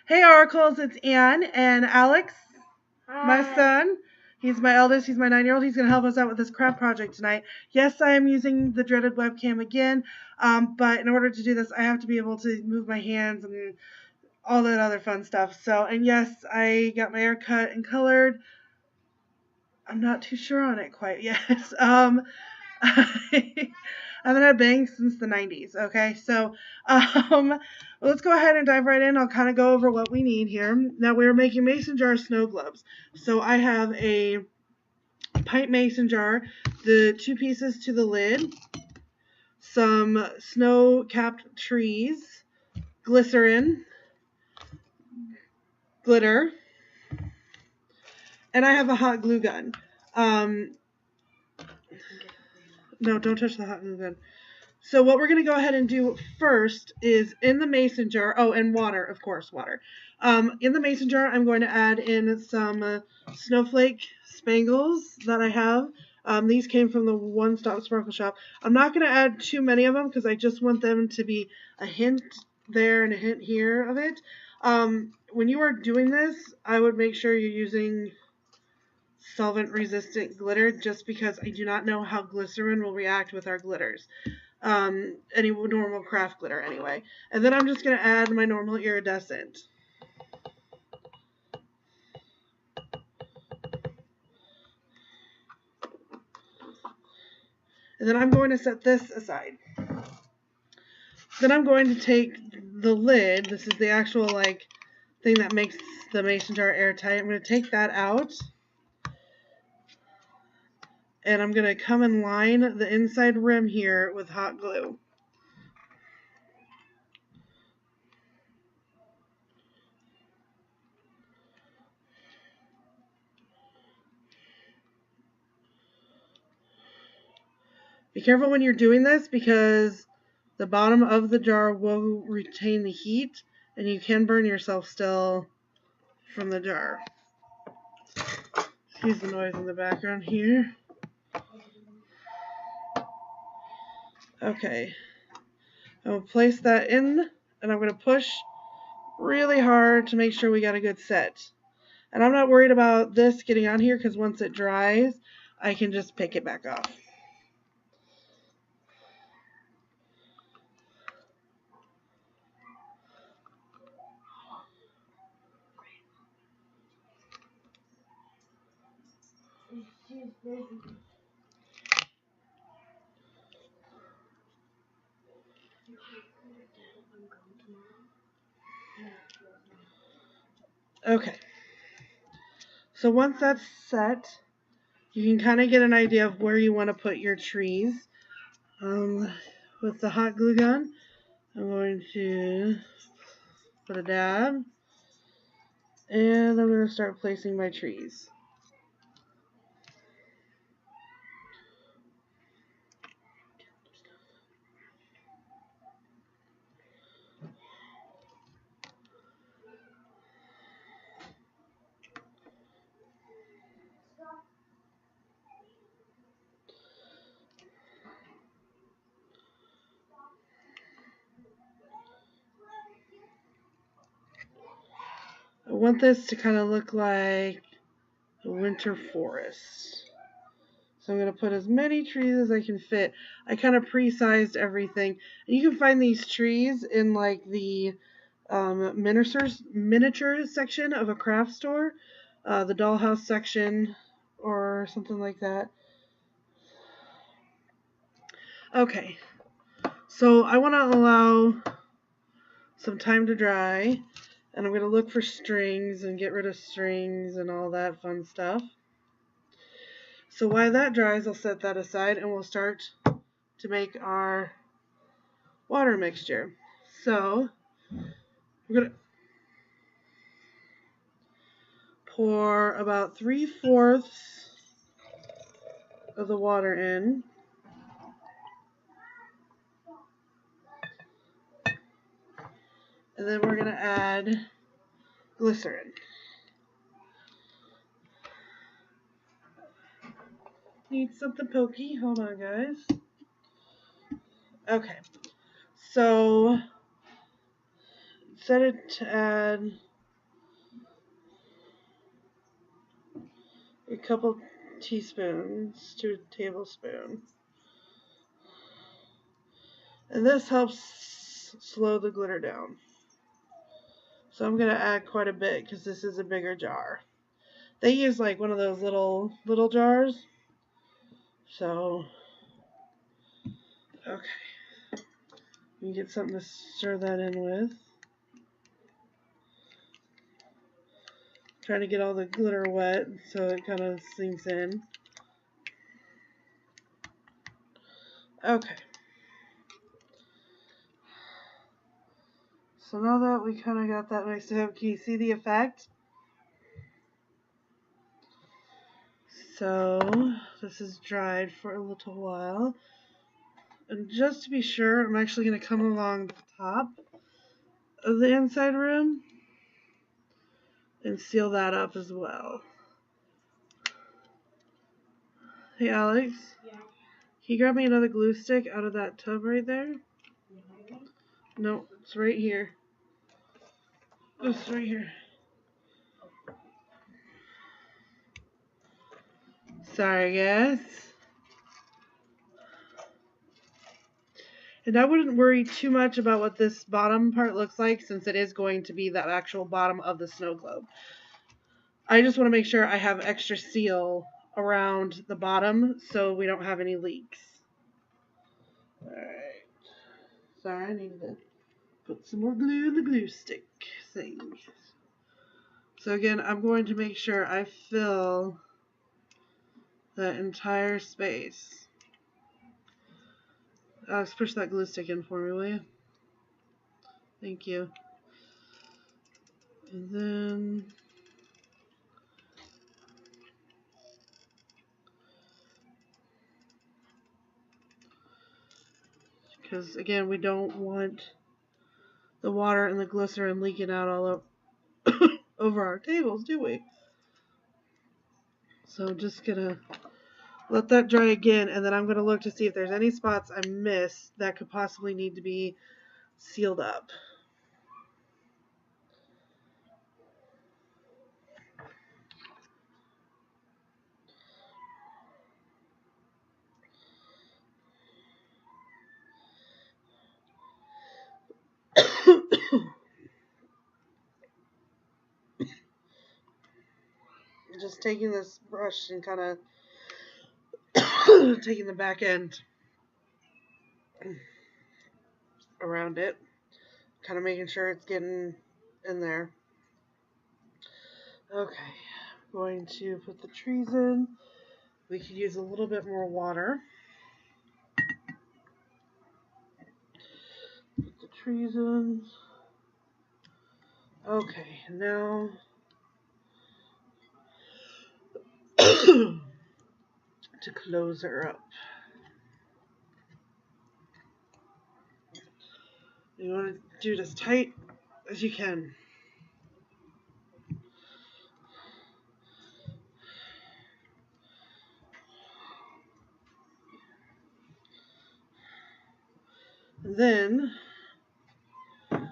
Hey Oracles, it's Ann and Alex, my Hi. son. He's my eldest, he's my 9-year-old. He's going to help us out with this craft project tonight. Yes, I am using the dreaded webcam again, but in order to do this, I have to be able to move my hands and all that other fun stuff. So, and yes, I got my hair cut and colored. I'm not too sure on it quite yet. I haven't had bangs since the 90s. Okay, so well, let's go ahead and dive right in. I'll kind of go over what we need here. Now we're making mason jar snow globes. So I have a pint mason jar, the 2 pieces to the lid, some snow-capped trees, glycerin, glitter, and I have a hot glue gun. No, don't touch the hot glue gun. So what we're going to go ahead and do first is in the mason jar, oh, and water, of course, water. In the mason jar, I'm going to add in some snowflake spangles that I have. These came from the One Stop Sparkle Shop. I'm not going to add too many of them because I just want them to be a hint there and a hint here of it. When you are doing this, I would make sure you're using solvent-resistant glitter just because I do not know how glycerin will react with our glitters. Any normal craft glitter anyway. And then I'm just going to add my normal iridescent. And then I'm going to set this aside. Then I'm going to take the lid. This is the actual thing that makes the mason jar airtight. I'm going to take that out. And I'm going to come and line the inside rim here with hot glue. Be careful when you're doing this because the bottom of the jar will retain the heat and you can burn yourself still from the jar. Excuse the noise in the background here. Okay. I will place that in and I'm going to push really hard to make sure we got a good set. And I'm not worried about this getting on here because once it dries, I can just pick it back off. Okay. So once that's set, you can kind of get an idea of where you want to put your trees. With the hot glue gun, I'm going to put a dab, and I'm going to start placing my trees. I want this to kind of look like a winter forest. So I'm going to put as many trees as I can fit. I kind of pre-sized everything. And you can find these trees in like the miniatures section of a craft store, the dollhouse section or something like that. Okay, so I want to allow some time to dry, and I'm going to look for strings and get rid of strings and all that fun stuff. So while that dries, I'll set that aside and we'll start to make our water mixture. So we're going to pour about 3/4 of the water in. And then we're going to add glycerin. Need something pokey. Hold on, guys. Okay. So set it to add a couple teaspoons to a tablespoon. And this helps slow the glitter down. So I'm going to add quite a bit because this is a bigger jar. They use like one of those little jars. So, okay. You get something to stir that in with. Trying to get all the glitter wet so it kind of sinks in. Okay. So now that we kind of got that mixed up, can you see the effect? So this is dried for a little while. And just to be sure, I'm actually going to come along the top of the inside rim and seal that up as well. Hey Alex? Yeah. Can you grab me another glue stick out of that tub right there? No, it's right here. It's right here. Sorry guys. And I wouldn't worry too much about what this bottom part looks like since it is going to be the actual bottom of the snow globe. I just want to make sure I have extra seal around the bottom so we don't have any leaks. Alright. Sorry, I needed to put some more glue in the glue stick thing. So again, I'm going to make sure I fill that entire space. Alex, push that glue stick in for me, will you? Thank you. And then because again, we don't want the water and the glycerin leaking out all over our tables, do we? So I'm just gonna let that dry again, and then I'm gonna look to see if there's any spots I missed that could possibly need to be sealed up. Just taking this brush and kind of taking the back end around it, kind of making sure it's getting in there. Okay, I'm going to put the trees in. We could use a little bit more water. Put the trees in. Okay, now to close her up. You want to do it as tight as you can. And then I'm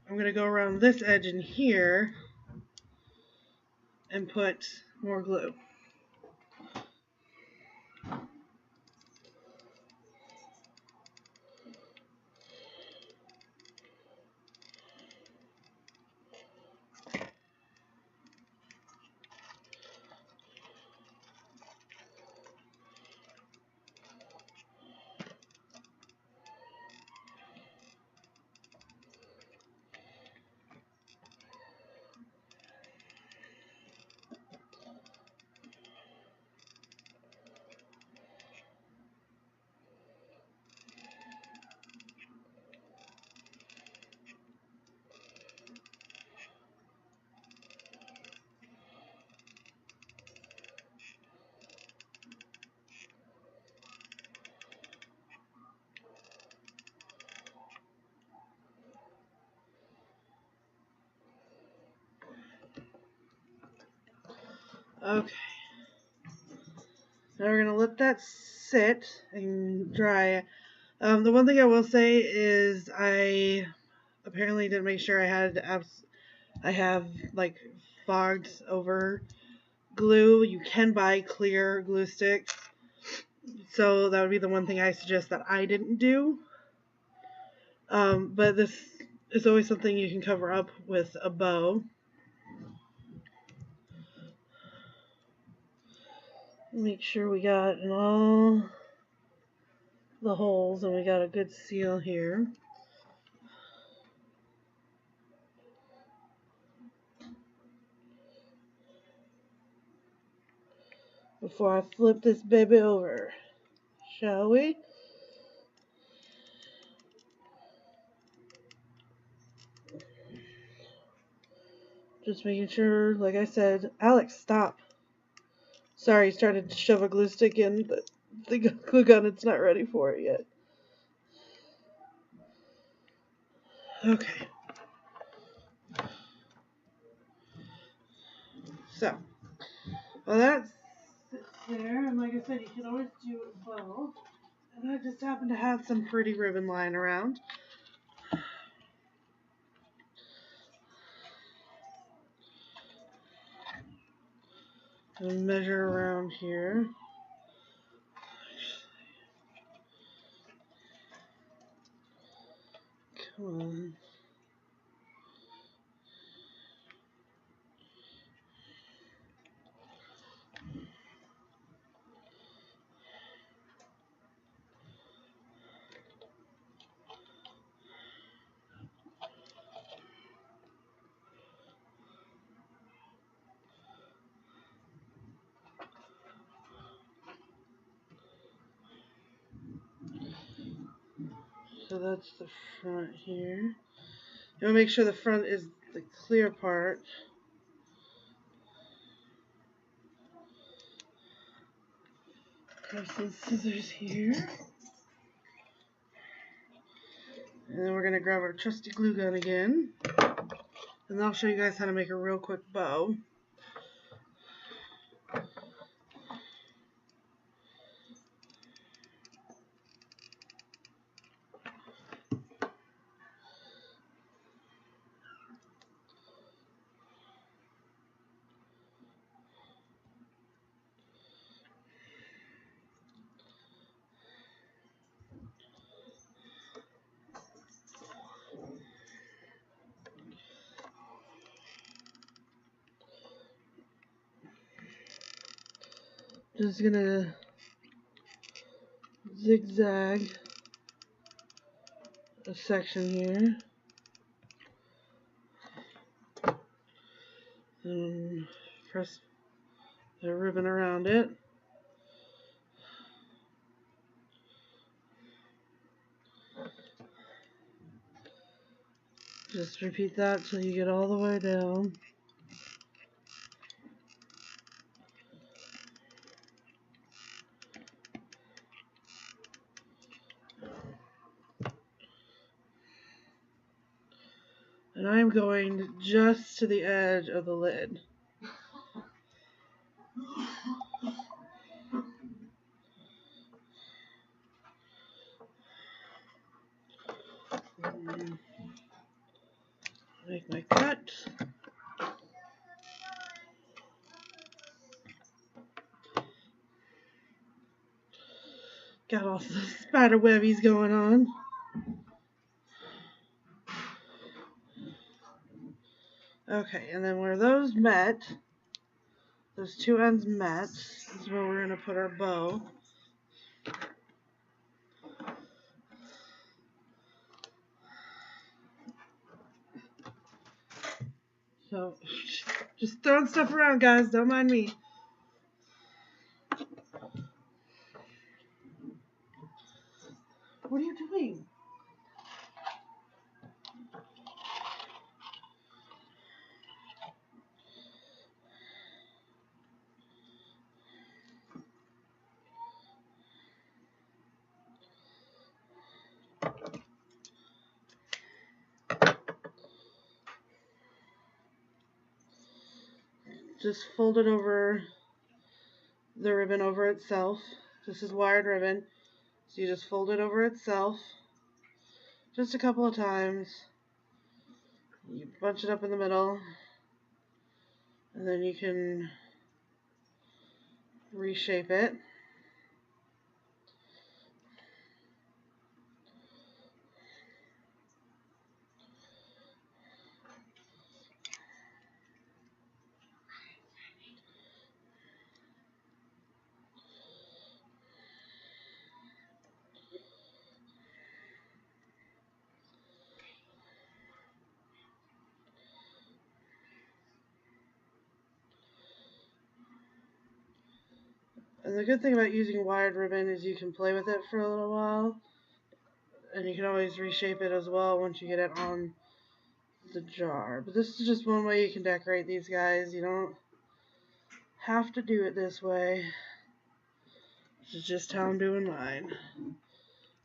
going to go around this edge in here and put more glue. Okay. Now we're going to let that sit and dry. The one thing I will say is I apparently didn't make sure I have like fogged over glue. You can buy clear glue sticks. So that would be the one thing I suggest that I didn't do. But this is always something you can cover up with a bow. Make sure we got in all the holes and we got a good seal here. Before I flip this baby over, shall we? Just making sure, like I said, Alex, stop. Sorry, he started to shove a glue stick in, but the glue gun, it's not ready for it yet. Okay. So, well, that sits there, and like I said, you can always do a bow. And I just happen to have some pretty ribbon lying around. And measure around here. Come on. So that's the front here. You want to make sure the front is the clear part. Grab some scissors here. And then we're going to grab our trusty glue gun again. And I'll show you guys how to make a real quick bow. Just gonna zigzag a section here. And press the ribbon around it. Just repeat that till you get all the way down. And I'm going just to the edge of the lid. Make my cut. Got all the spider webbies going on. Okay, and then where those met, those two ends met, is where we're going to put our bow. So, just throwing stuff around, guys. Don't mind me. What are you doing? Just fold it over the ribbon over itself. This is wired ribbon. So you just fold it over itself just a couple of times. You bunch it up in the middle, and then you can reshape it. And the good thing about using wired ribbon is you can play with it for a little while. And you can always reshape it as well once you get it on the jar. But this is just one way you can decorate these guys. You don't have to do it this way. This is just how I'm doing mine.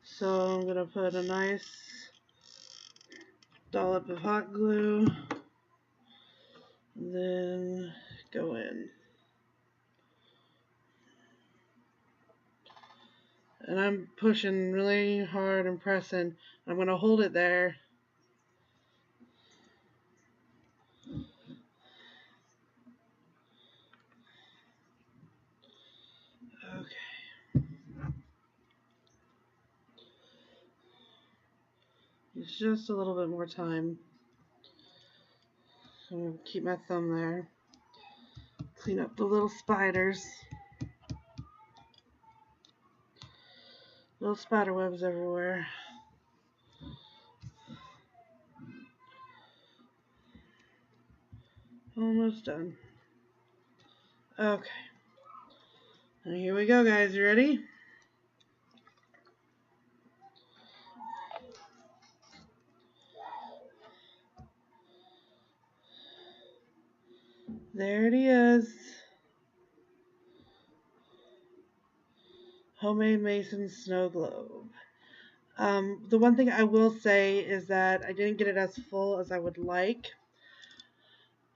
So I'm going to put a nice dollop of hot glue. And then go in. And I'm pushing really hard and pressing. I'm going to hold it there. Okay. It's just a little bit more time. I'm going to keep my thumb there. Clean up the little spiders. Little spider webs everywhere. Almost done. Okay. And here we go, guys. You ready? There it is. Homemade Mason snow globe. The one thing I will say is that I didn't get it as full as I would like.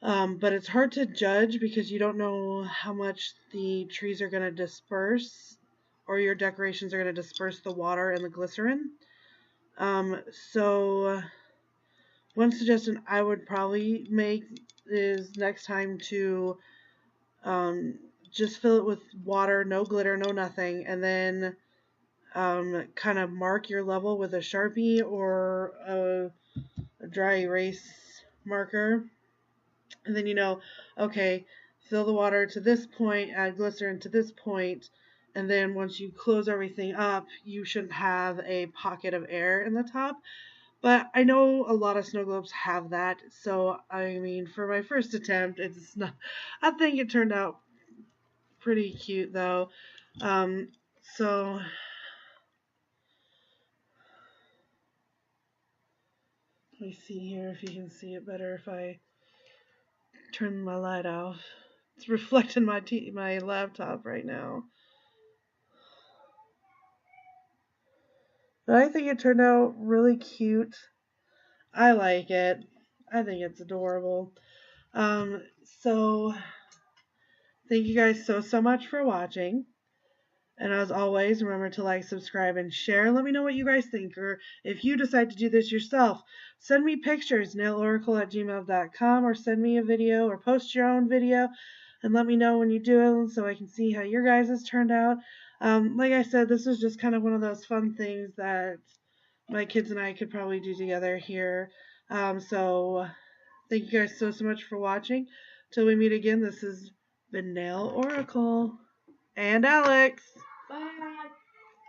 But it's hard to judge because you don't know how much the trees are going to disperse or your decorations are going to disperse the water and the glycerin. So one suggestion I would probably make is next time to just fill it with water, no glitter, no nothing, and then kind of mark your level with a Sharpie or a dry erase marker. And then you know, okay, fill the water to this point, add glycerin to this point, and then once you close everything up, you shouldn't have a pocket of air in the top. But I know a lot of snow globes have that, so I mean, for my first attempt, it's not. I think it turned out pretty cute though. So let me see here if you can see it better if I turn my light off. It's reflecting my laptop right now. But I think it turned out really cute. I like it. I think it's adorable. So thank you guys so much for watching. And as always, remember to like, subscribe, and share. Let me know what you guys think. Or if you decide to do this yourself, send me pictures, nailoracle@gmail.com, or send me a video or post your own video and let me know when you do it so I can see how your guys' has turned out. Like I said, this is just kind of one of those fun things that my kids and I could probably do together here. So thank you guys so much for watching. Till we meet again, this has been Nail Oracle and Alex. Bye.